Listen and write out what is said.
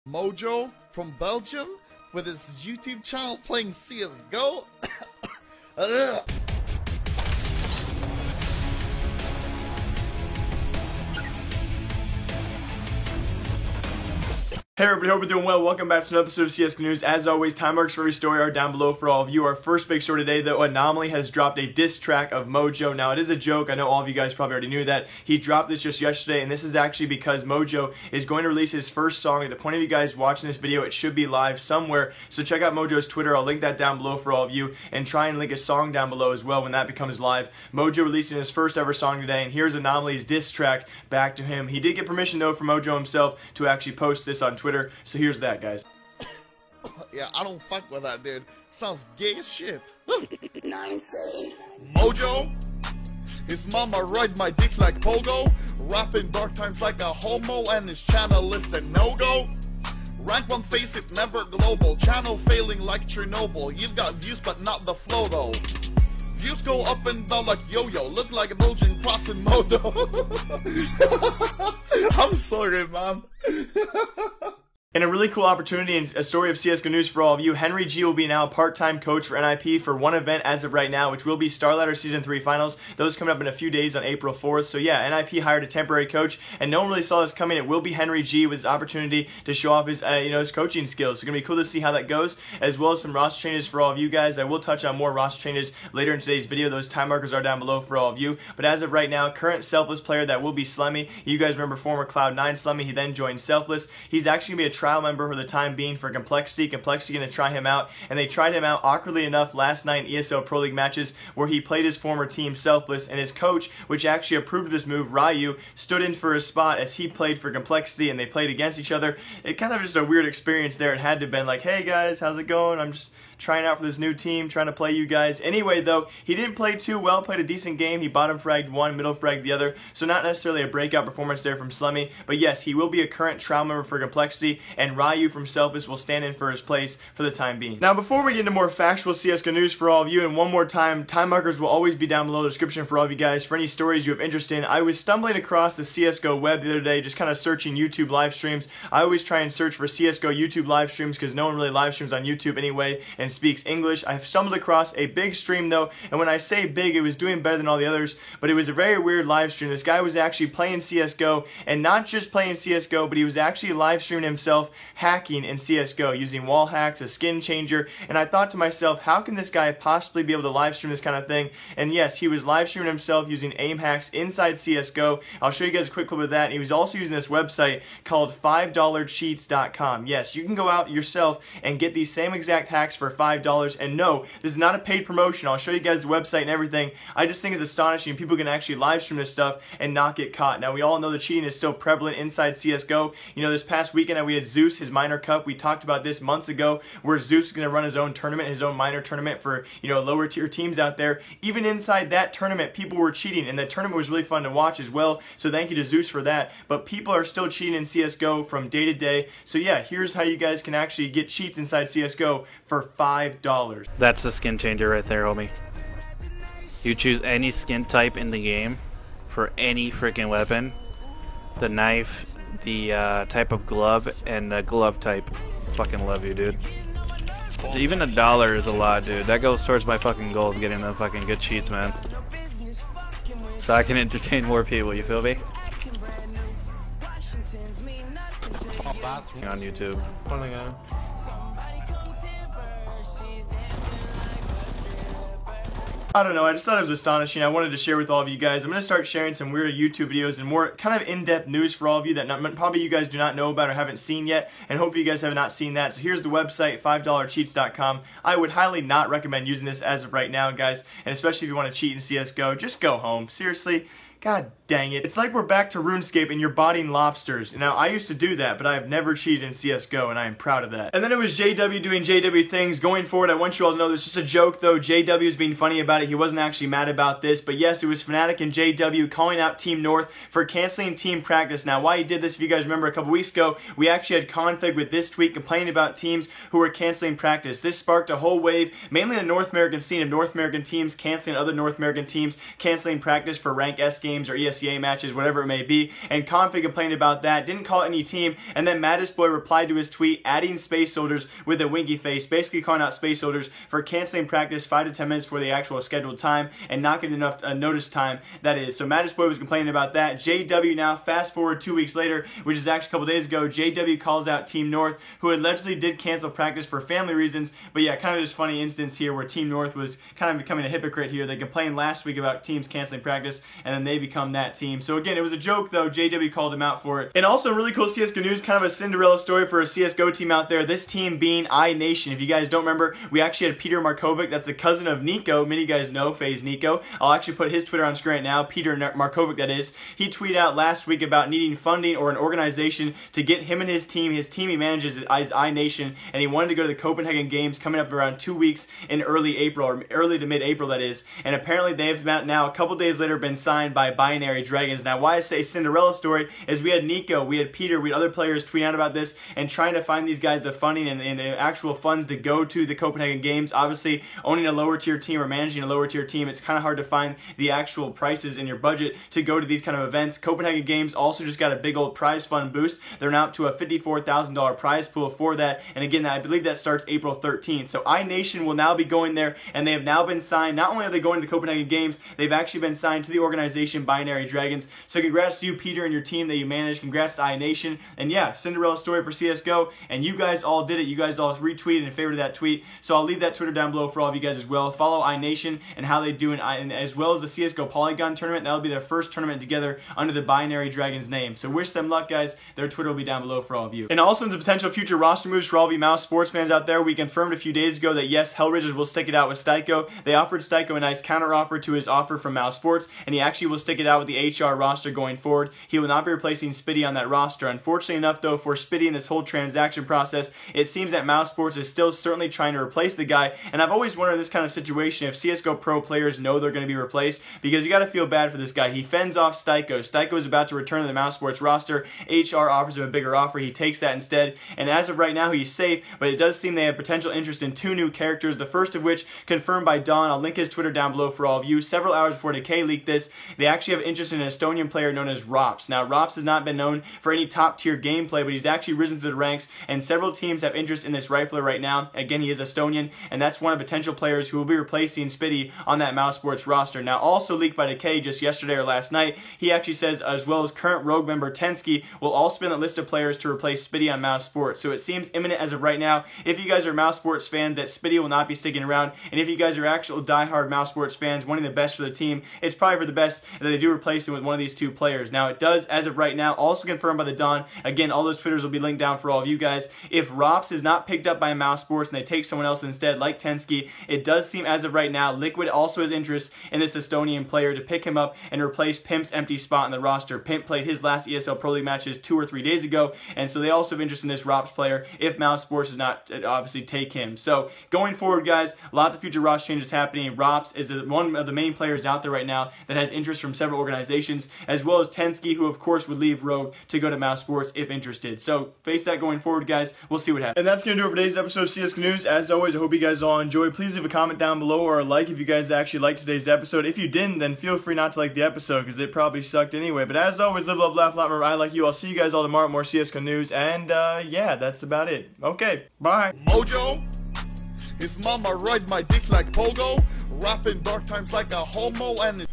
Mojo from Belgium with his YouTube channel playing CSGO. Hey everybody, hope you're doing well. Welcome back to another episode of CSGO News. As always, time marks for every story are down below for all of you. Our first big story today, though, Anomaly has dropped a diss track of Mojo. Now, it is a joke. I know all of you guys probably already knew that. He dropped this just yesterday, and this is actually because Mojo is going to release his first song. At the point of you guys watching this video, it should be live somewhere. So check out Mojo's Twitter. I'll link that down below for all of you, and try and link a song down below as well when that becomes live. Mojo releasing his first ever song today, and here's Anomaly's diss track back to him. He did get permission, though, from Mojo himself to actually post this on Twitter. So here's that, guys. Yeah, I don't fuck with that, dude. Sounds gay as shit. Mojo, His mama ride my dick like pogo. Rapping dark times like a homo, and his channel is a no-go. Rank 1, face it, never global. Channel failing like Chernobyl. You've got views but not the flow though. Views go up and down like yo-yo. Look like a Belgian crossing moto. I'm sorry, man. And a really cool opportunity and a story of CSGO News for all of you. Henry G will be now a part-time coach for NIP for one event as of right now, which will be Starladder Season 3 Finals. Those coming up in a few days on April 4th. So yeah, NIP hired a temporary coach, and no one really saw this coming. It will be Henry G with his opportunity to show off his, his coaching skills. So it's going to be cool to see how that goes, as well as some roster changes for all of you guys. I will touch on more roster changes later in today's video. Those time markers are down below for all of you. But as of right now, current Selfless player that will be Slemmy. You guys remember former Cloud9 Slemmy. He then joined Selfless. He's actually going to be a trial member for the time being for Complexity. Complexity going to try him out, and they tried him out awkwardly enough last night in ESL Pro League matches where he played his former team Selfless, and his coach, which actually approved of this move, Ryu, stood in for his spot as he played for Complexity, and they played against each other. It kind of just a weird experience there. It had to have been like, hey guys, how's it going? I'm just trying out for this new team, trying to play you guys. Anyway, though, he didn't play too well, played a decent game. He bottom fragged one, middle fragged the other, so not necessarily a breakout performance there from Slemmy, but yes, he will be a current trial member for Complexity, and Ryu from Selfless will stand in for his place for the time being. Now, before we get into more factual CSGO news for all of you, and one more time, time markers will always be down below in the description for all of you guys for any stories you have interest in. I was stumbling across the CSGO web the other day, just kind of searching YouTube live streams. I always try and search for CSGO YouTube live streams because no one really live streams on YouTube anyway and speaks English. I've stumbled across a big stream though, and when I say big, it was doing better than all the others, but it was a very weird live stream. This guy was actually playing CSGO, and not just playing CSGO, but he was actually live streaming himself hacking in CSGO using wall hacks, a skin changer, and I thought to myself, how can this guy possibly be able to live stream this kind of thing? And yes, he was live streaming himself using aim hacks inside CSGO. I'll show you guys a quick clip of that. He was also using this website called $5cheats.com. Yes, you can go out yourself and get these same exact hacks for $5. And no, this is not a paid promotion. I'll show you guys the website and everything. I just think it's astonishing people can actually live stream this stuff and not get caught. Now, we all know the cheating is still prevalent inside CSGO. You know, this past weekend we had Zeus, his minor cup. We talked about this months ago, where Zeus is going to run his own tournament, his own minor tournament for, lower tier teams out there. Even inside that tournament, people were cheating, and the tournament was really fun to watch as well. So thank you to Zeus for that. But people are still cheating in CSGO from day to day. So yeah, here's how you guys can actually get cheats inside CSGO for $5. That's the skin changer right there, homie. You choose any skin type in the game for any freaking weapon. The knife, the type of glove, and the glove type. Fucking love you, dude. Even $1 is a lot, dude. That goes towards my fucking goal of getting the fucking good cheats, man. So I can entertain more people, you feel me? On YouTube. I don't know, I just thought it was astonishing. I wanted to share with all of you guys. I'm going to start sharing some weird YouTube videos and more kind of in-depth news for all of you that probably you guys do not know about or haven't seen yet, and hopefully you guys have not seen that. So here's the website, $5cheats.com. I would highly not recommend using this as of right now, guys, and especially if you want to cheat in CSGO, just go home. Seriously. God dang it. It's like we're back to RuneScape and you're botting lobsters. Now, I used to do that, but I have never cheated in CSGO, and I am proud of that. And then it was JW doing JW things. Going forward, I want you all to know this is just a joke, though. JW is being funny about it. He wasn't actually mad about this, but yes, it was Fnatic and JW calling out Team North for canceling team practice. Now, why he did this, if you guys remember a couple weeks ago, we actually had Config with this tweet complaining about teams who were canceling practice. This sparked a whole wave, mainly in the North American scene of North American teams canceling other North American teams, canceling practice for rank S games games or ESEA matches, whatever it may be, and Config complained about that, didn't call any team, and then MadisBoy replied to his tweet adding Space Soldiers with a winky face, basically calling out Space Soldiers for canceling practice 5 to 10 minutes for the actual scheduled time and not giving enough notice time, that is. So MadisBoy was complaining about that. JW now, fast forward 2 weeks later, which is actually a couple days ago, JW calls out Team North, who allegedly did cancel practice for family reasons, but yeah, kind of just funny instance here where Team North was kind of becoming a hypocrite here. They complained last week about teams canceling practice, and then they become that team. So again, it was a joke though. JW called him out for it. And also really cool CSGO news, kind of a Cinderella story for a CSGO team out there. This team being iNation. If you guys don't remember, we actually had Peter Markovic, that's the cousin of Nico. Many of you guys know FaZe Nico. I'll actually put his Twitter on screen right now, Peter Markovic that is. He tweeted out last week about needing funding or an organization to get him and his team he manages is iNation, and he wanted to go to the Copenhagen Games coming up around 2 weeks in early April, or early to mid-April that is, and apparently they've now a couple days later been signed by Binary Dragons. Now why I say Cinderella story is we had Nico, we had Peter, we had other players tweeting out about this and trying to find these guys the funding and the actual funds to go to the Copenhagen Games. Obviously owning a lower tier team or managing a lower tier team, it's kind of hard to find the actual prices in your budget to go to these kind of events. Copenhagen Games also just got a big old prize fund boost. They're now up to a $54,000 prize pool for that, and again I believe that starts April 13th. So iNation will now be going there, and they have now been signed. Not only are they going to the Copenhagen Games, they've actually been signed to the organization Binary Dragons. So congrats to you, Peter, and your team that you manage. Congrats to iNation. And yeah, Cinderella story for CSGO, and you guys all did it. You guys all retweeted and favored that tweet. So I'll leave that Twitter down below for all of you guys as well. Follow iNation and how they do, and as well as the CSGO Polygon tournament. That'll be their first tournament together under the Binary Dragons name. So wish them luck, guys. Their Twitter will be down below for all of you. And also in some potential future roster moves for all of you Mouse sports fans out there, we confirmed a few days ago that yes, Hellraisers will stick it out with Styko. They offered Styko a nice counter offer to his offer from Mouse Sports, and he actually will stick it out with the HR roster going forward. He will not be replacing Spitty on that roster. Unfortunately enough though, for Spitty in this whole transaction process, it seems that Mouse Sports is still certainly trying to replace the guy, and I've always wondered in this kind of situation if CSGO Pro players know they're going to be replaced, because you got to feel bad for this guy. He fends off Styko. Styko is about to return to the Mouse Sports roster. HR offers him a bigger offer. He takes that instead, and as of right now he's safe, but it does seem they have potential interest in 2 new characters, the first of which confirmed by Don. I'll link his Twitter down below for all of you. Several hours before Decay leaked this, they actually have interest in an Estonian player known as Rops. Now Rops has not been known for any top tier gameplay, but he's actually risen through the ranks, and several teams have interest in this rifler right now. Again, he is Estonian, and that's one of potential players who will be replacing Spitty on that Mouse Sports roster. Now also leaked by Decay just yesterday or last night, he actually says as well as current Rogue member Tensky will also be on the list of players to replace Spitty on Mouse Sports. So it seems imminent as of right now. If you guys are Mouse Sports fans, that Spitty will not be sticking around, and if you guys are actual diehard Mouse Sports fans wanting the best for the team, it's probably for the best that they do replace him with one of these 2 players. Now it does, as of right now, also confirmed by the Don. Again, all those Twitters will be linked down for all of you guys. If Rops is not picked up by Mouse Sports and they take someone else instead, like Tensky, it does seem as of right now Liquid also has interest in this Estonian player to pick him up and replace Pimp's empty spot in the roster. Pimp played his last ESL Pro League matches 2 or 3 days ago, and so they also have interest in this Rops player if Mouse Sports does not obviously take him. So going forward, guys, lots of future roster changes happening. Rops is one of the main players out there right now that has interest from several organizations, as well as Tensky, who of course would leave Rogue to go to Mouse Sports if interested. So face that going forward, guys. We'll see what happens. And that's going to do it for today's episode of CSGO News. As always, I hope you guys all enjoyed. Please leave a comment down below or a like if you guys actually liked today's episode. If you didn't, then feel free not to like the episode because it probably sucked anyway. But as always, live, love, laugh, remember, I like you. I'll see you guys all tomorrow. More CSGO News. And yeah, that's about it. Okay, bye. Mojo, his mama ride my dick like Pogo, rapping dark times like a homo, and